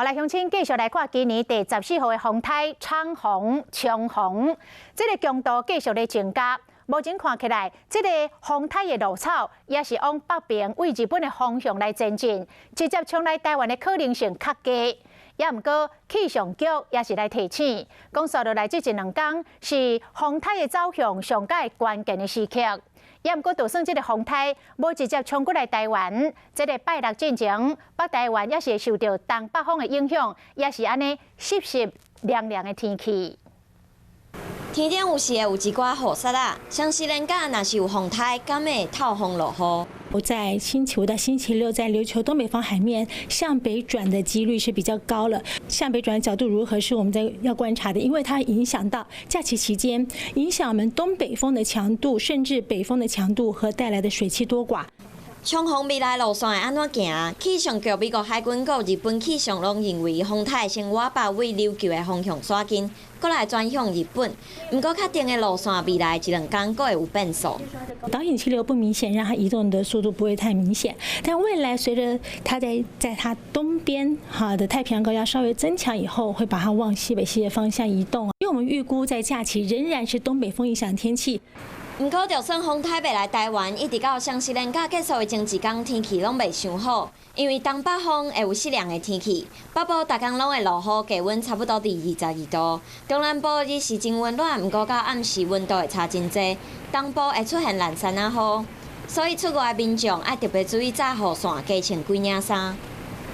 好，来乡亲继续来看今年第14号的风台长风、强风，这个强度继续在增加。目前看起来，这个风台的路草也是往北边为日本的方向来前进，直接冲来台湾的可能性较低。也毋过，气象局也是来提醒，讲说落来这一两天是风台的走向上界关键的时刻。也毋过，就算这个风台无直接冲过来台湾，这个拜六进前，北台湾也是会受到东北风的影响，也是安尼湿湿凉凉的天气。天顶有时会有一寡雨雪啊，像是连假若是有风台，敢会透风落雨。在星期五到星期六，在琉球东北方海面向北转的几率是比较高了。向北转的角度如何，是我们在要观察的，因为它影响到假期期间，影响我们东北风的强度，甚至北风的强度和带来的水汽多寡。冲锋未来路线会安怎行？气象局、美国海军局、日本气象拢认为，风台先往北纬琉球的方向刷紧，过来转向日本。不过，确定的路线未来一两天阁会有变数。导引气流不明显，让它移动的速度不会太明显。但未来随着它在它东边的太平洋高压稍微增强以后，会把它往西北西的方向移动。因为我们预估在假期仍然是东北风影响天气。不过，就算风台袂来台湾，一直到双十连假结束的前一天，天气拢袂伤好，因为东北风会有湿凉的天气。北部逐天拢会落雨，低温差不多伫22度。中南部日是真温暖，不过到暗时温度会差真济。东部会出现蓝山啊雨，所以出外的民众要特别注意炸雨伞，加穿几领衫。